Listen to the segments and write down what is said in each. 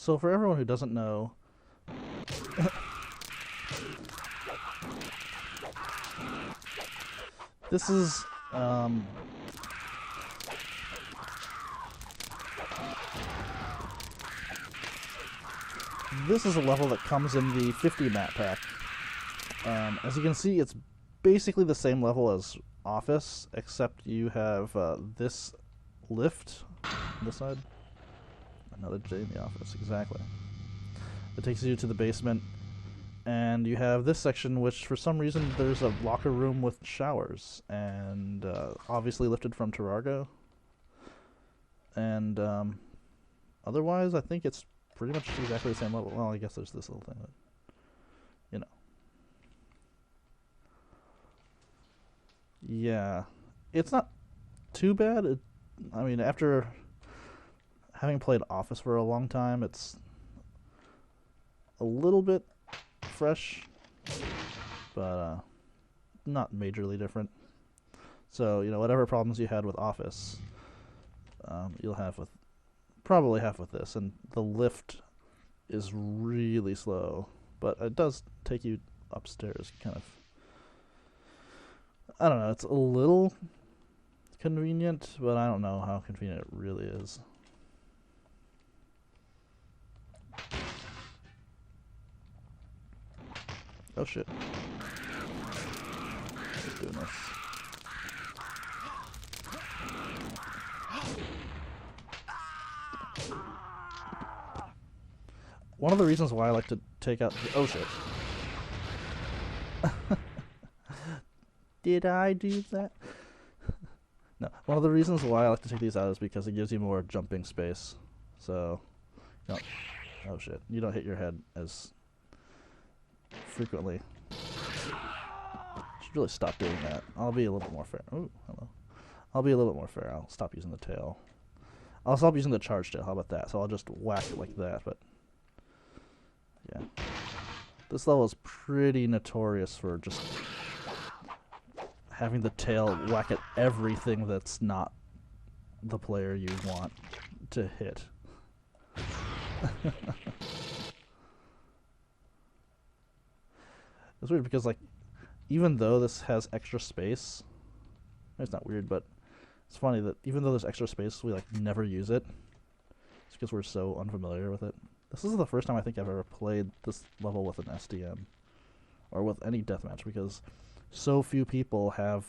So for everyone who doesn't know, this is this is a level that comes in the 50 map pack. As you can see, it's basically the same level as Office, except you have this lift on this side. Another J in the Office, exactly. It takes you to the basement, and you have this section, which for some reason there's a locker room with showers, and obviously lifted from Terrargo. And otherwise, I think it's pretty much exactly the same level. Well, I guess there's this little thing, but you know. Yeah, it's not too bad. I mean, after having played Office for a long time, it's a little bit fresh, but not majorly different. So, you know, whatever problems you had with Office, you'll probably have with this. And the lift is really slow, but it does take you upstairs, kind of. I don't know, it's a little convenient, but I don't know how convenient it really is. Oh shit. Keep doing this. One of the reasons why I like to take out oh shit. Did I do that? No. One of the reasons why I like to take these out is because it gives you more jumping space. So, you don't, oh shit. You don't hit your head as frequently. Should really stop doing that. I'll be a little bit more fair. Ooh, hello. I'll be a little bit more fair. I'll stop using the tail. I'll stop using the charge tail. How about that? So I'll just whack it like that, but yeah. This level is pretty notorious for just having the tail whack at everything that's not the player you want to hit. It's weird because, like, even though this has extra space, it's not weird, but it's funny that even though there's extra space, we, like, never use it. It's because we're so unfamiliar with it. This is the first time I think I've ever played this level with an SDM, or with any deathmatch, because so few people have,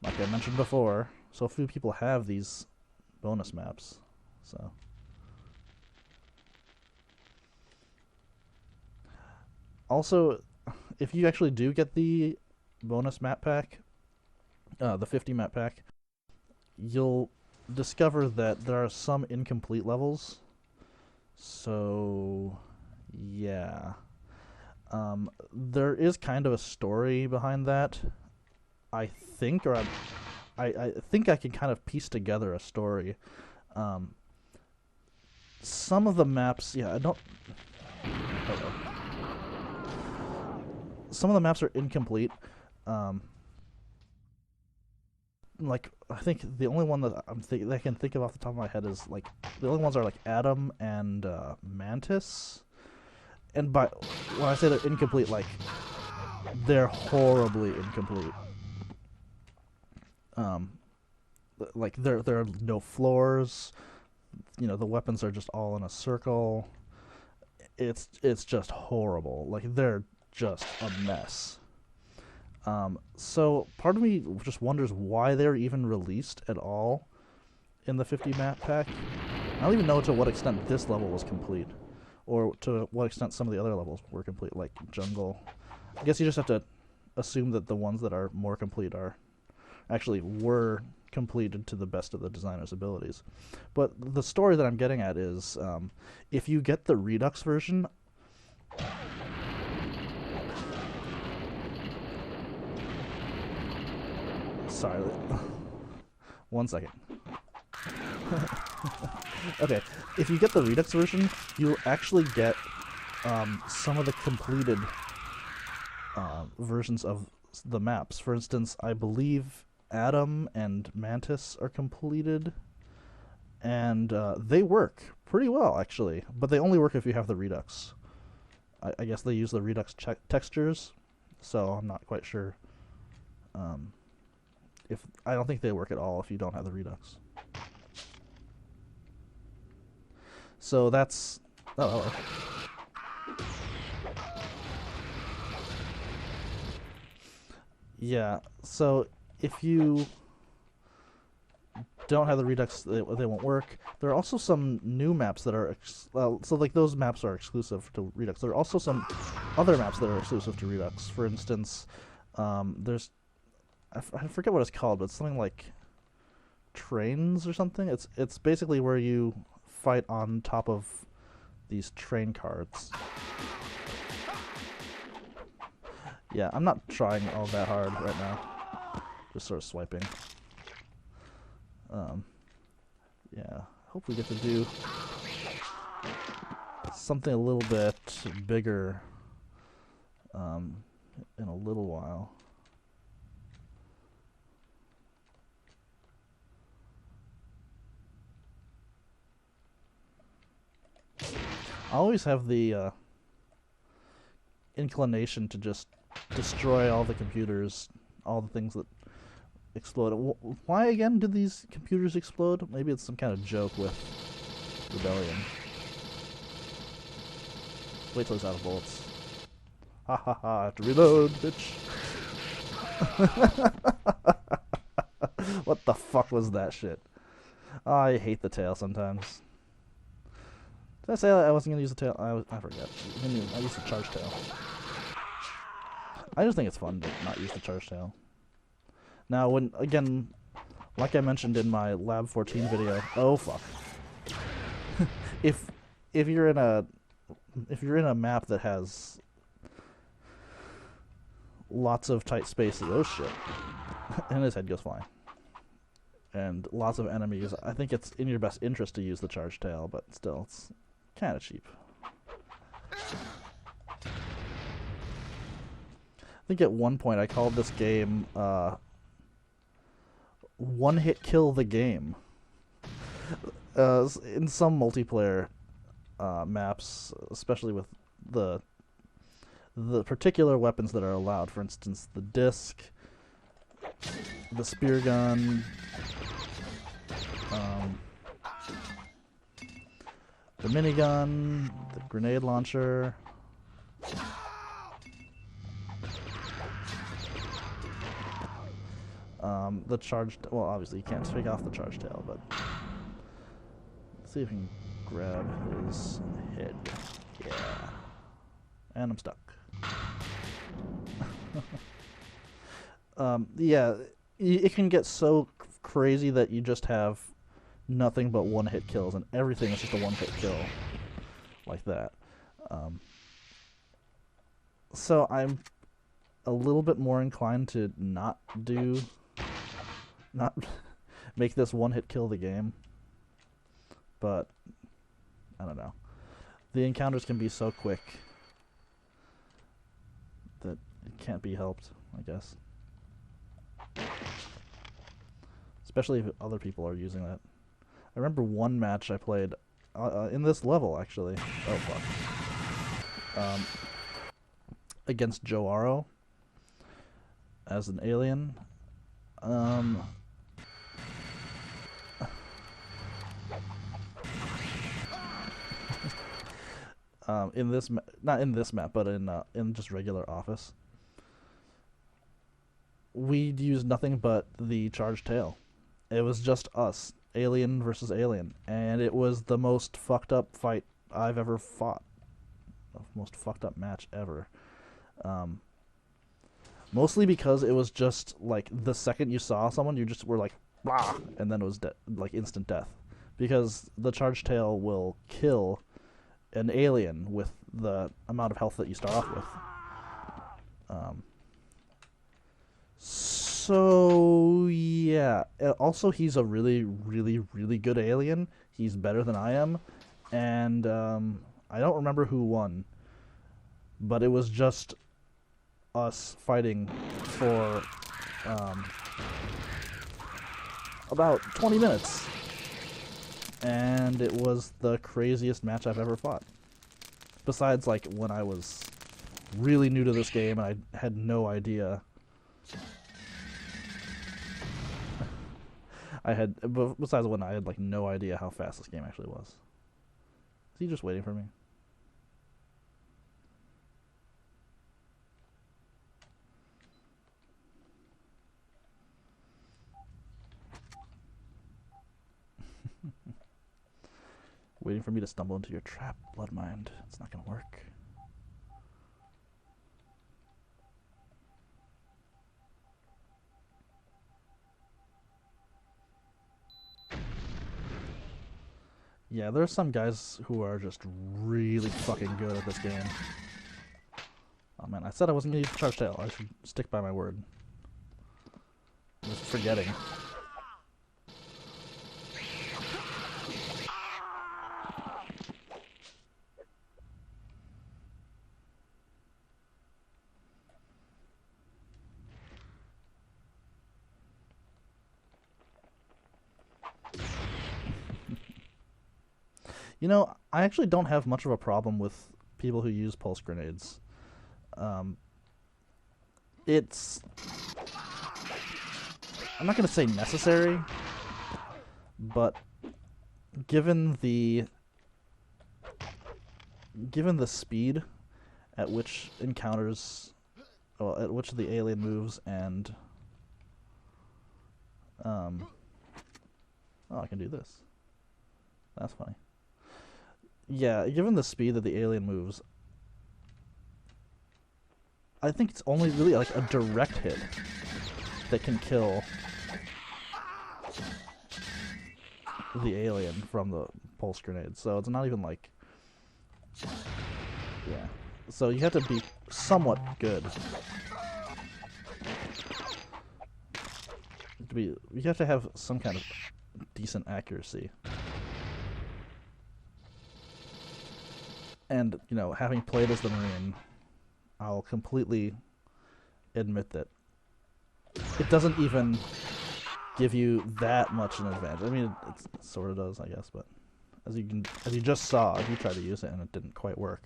like I mentioned before, so few people have these bonus maps, so. Also, if you actually do get the bonus map pack, the 50 map pack, you'll discover that there are some incomplete levels. So, yeah. There is kind of a story behind that, I think, or I think I can kind of piece together a story. Some of the maps, yeah, I don't... Some of the maps are incomplete. Like, I think the only one that that I can think of off the top of my head is, like, the only ones are, like, AvM and Mantis. And when I say they're incomplete, like, they're horribly incomplete. Like, there are no floors. You know, the weapons are just all in a circle. It's just horrible. Like, they're just a mess. So part of me just wonders why they're even released at all in the 50 map pack. I don't even know to what extent this level was complete, or to what extent some of the other levels were complete, like Jungle. I guess you just have to assume that the ones that are more complete were completed to the best of the designer's abilities. But the story that I'm getting at is, if you get the Redux version, sorry, one second. Okay, if you get the Redux version, you'll actually get some of the completed versions of the maps. For instance, I believe AvM and Mantis are completed, and they work pretty well actually, but they only work if you have the Redux. I guess they use the Redux textures, so I'm not quite sure. If I don't think they work at all if you don't have the Redux. So that's hello. Yeah, so if you don't have the Redux, they won't work. There are also some new maps that are so like those maps are exclusive to Redux. There are also some other maps that are exclusive to Redux. For instance, there's I forget what it's called, but it's something like trains or something. It's basically where you fight on top of these train cards. Yeah, I'm not trying all that hard right now. Just sort of swiping. Yeah, hope we get to do something a little bit bigger in a little while. I always have the inclination to just destroy all the computers, all the things that explode. Why again do these computers explode? Maybe it's some kind of joke with Rebellion. Wait till he's out of bullets. Ha ha ha, I have to reload, bitch. What the fuck was that shit? Oh, I hate the tail sometimes. Did I say I wasn't going to use the tail? I forget. I used the charge tail. I just think it's fun to not use the charge tail. Now, when, again, like I mentioned in my Lab 14 video, oh fuck. if you're in a map that has lots of tight spaces, oh shit. And his head goes flying. And lots of enemies, I think it's in your best interest to use the charge tail, but still, it's kind of cheap. I think at one point I called this game one-hit kill the game. In some multiplayer maps, especially with the particular weapons that are allowed, for instance, the disc, the spear gun, the minigun, the grenade launcher. The charged, well, obviously you can't take off the charge tail, but let's see if we can grab his head. Yeah. And I'm stuck. Yeah, it can get so crazy that you just have nothing but one-hit kills, and everything is just a one-hit kill, like that. So I'm a little bit more inclined to not make this one-hit kill the game, but I don't know. The encounters can be so quick that it can't be helped, I guess. Especially if other people are using that. I remember one match I played in this level, actually. Oh, fuck. Against Joe Aro as an alien. In this not in this map, but in just regular Office, we'd use nothing but the charged tail. It was just us, alien versus alien, and it was the most fucked up fight I've ever fought. The most fucked up match ever. Mostly because it was just like the second you saw someone, you just were like, "Rah!" And then it was like instant death, because the charged tail will kill an alien with the amount of health that you start off with. So yeah. Also, he's a really, really, really good alien. He's better than I am, and I don't remember who won, but it was just us fighting for about 20 minutes. and it was the craziest match I've ever fought. Besides, like, when I was really new to this game and I had no idea. Besides when I had, like, no idea how fast this game actually was. Is he just waiting for me? Waiting for me to stumble into your trap, Bloodmind. It's not gonna work. Yeah, there are some guys who are just really fucking good at this game. Oh man, I said I wasn't gonna use Charge Tail. I should stick by my word. I'm just forgetting. You know, I actually don't have much of a problem with people who use pulse grenades. It's... I'm not going to say necessary, but given the speed at which encounters... Well, at which the alien moves and... Oh, I can do this. That's funny. Yeah, given the speed that the alien moves, I think it's only really like a direct hit that can kill the alien from the pulse grenade. So it's not even like... Yeah. So you have to be somewhat good. You have to have some kind of decent accuracy. And, you know, having played as the Marine, I'll completely admit that it doesn't even give you that much an advantage. I mean, it sort of does, I guess, but as you just saw, you tried to use it and it didn't quite work.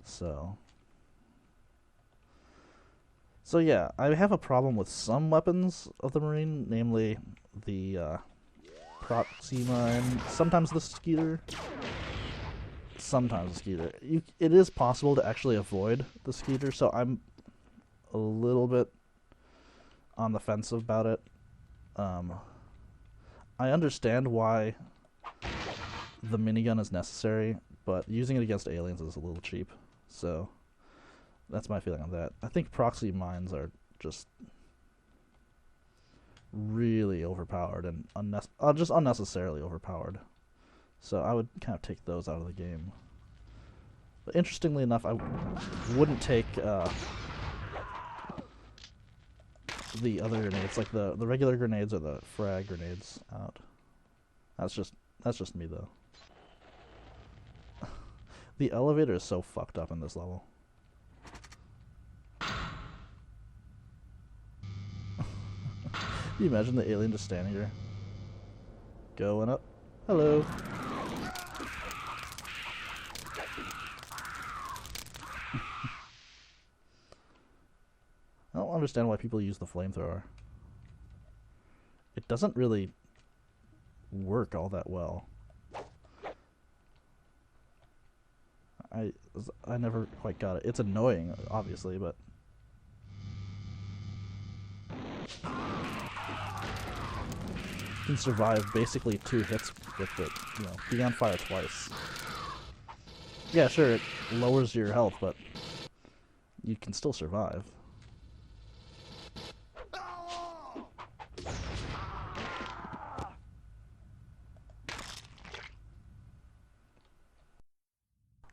So yeah, I have a problem with some weapons of the Marine, namely the Proxima and sometimes the Skeeter. Sometimes the Skeeter. It is possible to actually avoid the Skeeter, so I'm a little bit on the fence about it. I understand why the minigun is necessary, but using it against aliens is a little cheap. So that's my feeling on that. I think proxy mines are just really overpowered and just unnecessarily overpowered. So I would kind of take those out of the game. But interestingly enough, I wouldn't take the other grenades, like the regular grenades or the frag grenades, out. That's just me though. The elevator is so fucked up in this level. Can you imagine the alien just standing here? Going up. Hello. I don't understand why people use the flamethrower. It doesn't really work all that well. I never quite got it. It's annoying, obviously, but you can survive basically 2 hits with it, you know, being on fire twice. Yeah, sure, it lowers your health, but you can still survive.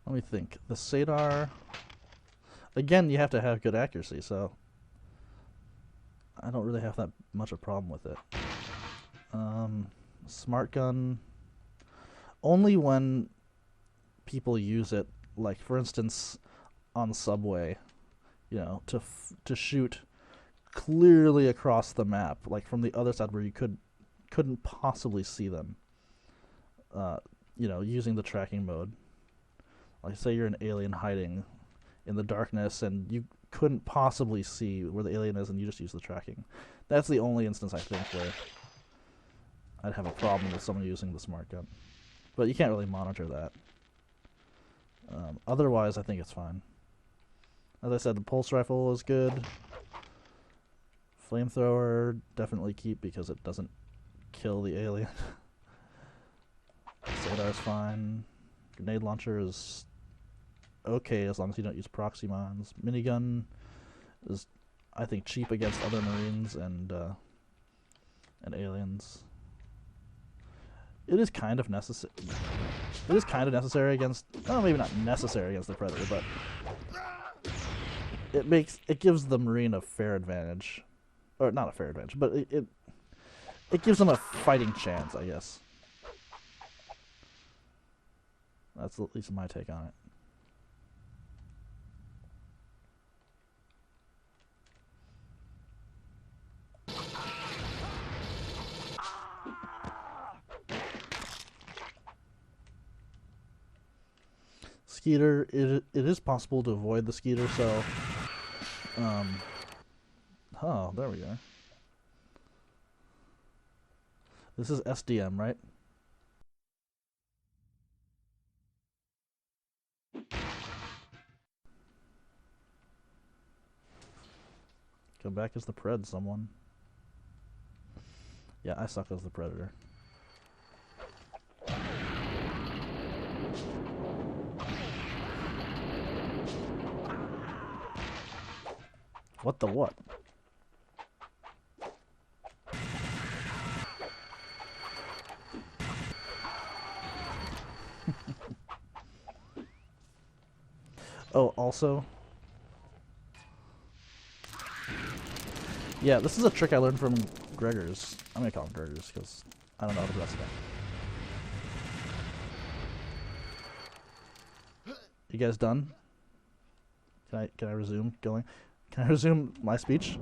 Let me think. The Sadar... Again, you have to have good accuracy, so I don't really have that much of a problem with it. Smart gun... Only when people use it, like, for instance, on the subway, you know, to shoot clearly across the map, like from the other side where you couldn't possibly see them. using the tracking mode. Like, say you're an alien hiding in the darkness and you couldn't possibly see where the alien is and you just use the tracking. That's the only instance I think where I'd have a problem with someone using the smart gun. But you can't really monitor that. Otherwise, I think it's fine. As I said, the pulse rifle is good. Flamethrower, definitely keep because it doesn't kill the alien. Sadar's fine. Grenade launcher is okay as long as you don't use proxy mines. Minigun is, I think, cheap against other Marines and aliens. It is kind of necessary. It is kind of necessary against. Well, maybe not necessary against the Predator, but it gives the Marine a fair advantage, or not a fair advantage, but it gives them a fighting chance, I guess. That's at least my take on it. Skeeter, it is possible to avoid the Skeeter, so oh, there we are. This is SDM, right? Come back as the Pred, someone. Yeah, I suck as the Predator. What the what? Oh, also, yeah, this is a trick I learned from Gregors. I'm gonna call him Gregors because I don't know how to pronounce that. You guys done? Can I resume going? Can I resume my speech?